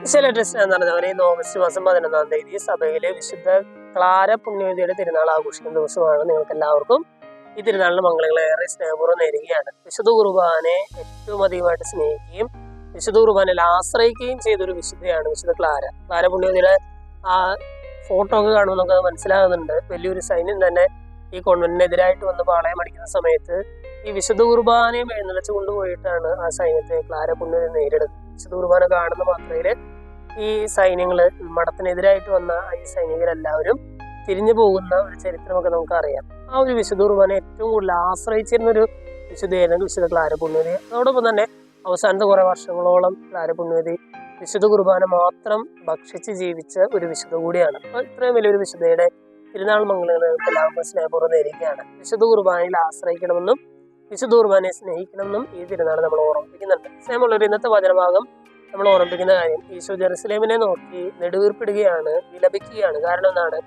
ചില ടെസ്റ്റ് എന്ന് പറഞ്ഞവരെ ഓഗസ്റ്റ് മാസം 11 സഭയിലെ വിശുദ്ധ ക്ലാര പുണ്യവതിയുടെ തിരുനാൾ ആഘോഷിക്കുന്ന ദിവസമാണ്. നിങ്ങൾക്ക് എല്ലാവർക്കും ഈ തിരുനാളിന് മംഗളങ്ങളെ ഏറെ സ്നേഹപൂർവ്വം നേരുകയാണ്. വിശുദ്ധ കുർബാനെ ഏറ്റവും അധികമായിട്ട് സ്നേഹിക്കുകയും വിശുദ്ധ കുർബാനയിൽ ആശ്രയിക്കുകയും ചെയ്തൊരു വിശുദ്ധയാണ് വിശുദ്ധ ക്ലാര പുണ്യവതിയുടെ ആ ഫോട്ടോ ഒക്കെ കാണുമ്പോൾ നമുക്ക് മനസ്സിലാകുന്നുണ്ട്. വലിയൊരു സൈന്യം തന്നെ ഈ കോൺവെന്റിനെതിരായിട്ട് വന്ന് പാളയം അടിക്കുന്ന സമയത്ത് ഈ വിശുദ്ധ കുർബാനയും എഴുന്നള്ളിച്ച് കൊണ്ടുപോയിട്ടാണ് ആ സൈന്യത്തെ ക്ലാര പുണ്യവതി നേരിടുന്നത്. വിശുദ്ധ കുർബാന കാണുന്ന മാത്രയില് ഈ സൈന്യങ്ങള് മഠത്തിനെതിരായിട്ട് വന്ന ഈ സൈനികരെല്ലാവരും തിരിഞ്ഞു പോകുന്ന ഒരു ചരിത്രമൊക്കെ നമുക്കറിയാം. ആ ഒരു വിശുദ്ധ കുർബാന ഏറ്റവും കൂടുതൽ ആശ്രയിച്ചിരുന്ന ഒരു വിശുദ്ധയായിരുന്നു വിശുദ്ധ ക്ലാര പുണ്യവതി. അതോടൊപ്പം തന്നെ അവസാനത്തെ കുറെ വർഷങ്ങളോളം ക്ലാര പുണ്യവതി വിശുദ്ധ കുർബാന മാത്രം ഭക്ഷിച്ച് ജീവിച്ച ഒരു വിശുദ്ധ കൂടിയാണ്. അപ്പൊ ഇത്രയും വലിയൊരു വിശുദ്ധയുടെ തിരുനാൾ മംഗളങ്ങൾ എല്ലാവർക്കും സ്നേഹപൂർവ്വം നേരുകയാണ്. വിശുദ്ധ കുർബാനയിൽ ആശ്രയിക്കണമെന്നും വിശുദ്ധ കുർബാനയെ സ്നേഹിക്കണമെന്നും ഈ തിരുനാൾ നമ്മൾ ഓർമ്മിപ്പിക്കുന്നുണ്ട്. സ്നേഹമുള്ളവർ, ഇന്നത്തെ വചനഭാഗം നമ്മൾ ഓർമ്മിപ്പിക്കുന്ന കാര്യം, ഈശോ ജെറുസലേമിനെ നോക്കി നെടുവീർപ്പിടുകയാണ്, വിലപിക്കുകയാണ്. കാരണം എന്താണ്?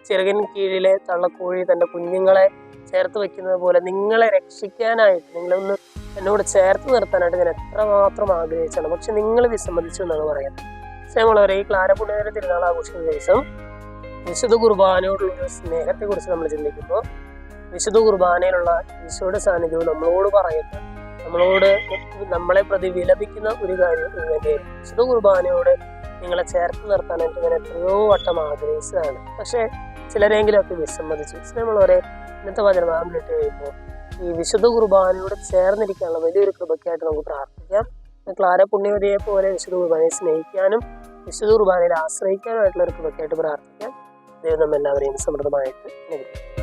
ചിറകിൻ കീഴിലെ തള്ളക്കോഴി തന്റെ കുഞ്ഞുങ്ങളെ ചേർത്ത് വെക്കുന്നത് പോലെ നിങ്ങളെ രക്ഷിക്കാനായിട്ട്, നിങ്ങളൊന്ന് എന്നോട് ചേർത്ത് നിർത്താനായിട്ട് ഞാൻ എത്രമാത്രം ആഗ്രഹിച്ചാണ്, പക്ഷെ നിങ്ങൾ വിസമ്മതിച്ചു എന്നാണ് പറയുന്നത്. സ്നേഹമുള്ളവരെ, ഈ ക്ലാര പുണ്യവതിയുടെ തിരുനാൾ ആഘോഷിക്കുന്ന ദിവസം വിശുദ്ധ കുർബാനയോടുള്ളൊരു സ്നേഹത്തെ കുറിച്ച് നമ്മൾ ചിന്തിക്കുമ്പോൾ വിശുദ്ധ കുർബാനയിലുള്ള ഈശോയുടെ സാന്നിധ്യവും നമ്മളോട് പറയുന്ന, നമ്മളെ പ്രതി വിലപിക്കുന്ന ഒരു കാര്യം ഇത് തന്നെയായിരുന്നു. വിശുദ്ധ കുർബാനയോട് നിങ്ങളെ ചേർത്ത് നിർത്താനായിട്ട് ഞാൻ എത്രയോ വട്ടം ആഗ്രഹിച്ചതാണ്, പക്ഷെ ചിലരെങ്കിലും ഒക്കെ വിസമ്മതിച്ചു. സ്നേഹമുള്ളവരെ, ഇന്നത്തെ വചനഭാഗം കേട്ട് കഴിയുമ്പോൾ ഈ വിശുദ്ധ കുർബാനയോട് ചേർന്നിരിക്കാനുള്ള വലിയൊരു കൃപയ്ക്കായിട്ട് നമുക്ക് പ്രാർത്ഥിക്കാം. ക്ലാര പുണ്യവതിയെ പോലെ വിശുദ്ധ കുർബാനയെ സ്നേഹിക്കാനും വിശുദ്ധ കുർബാനയിൽ ആശ്രയിക്കാനുമായിട്ടുള്ള ഒരു കൃപയ്ക്കായിട്ട് പ്രാർത്ഥിക്കാം. ദൈവം നമ്മെല്ലാവരെയും സമൃദ്ധമായിട്ട് അനുഗ്രഹിക്കും.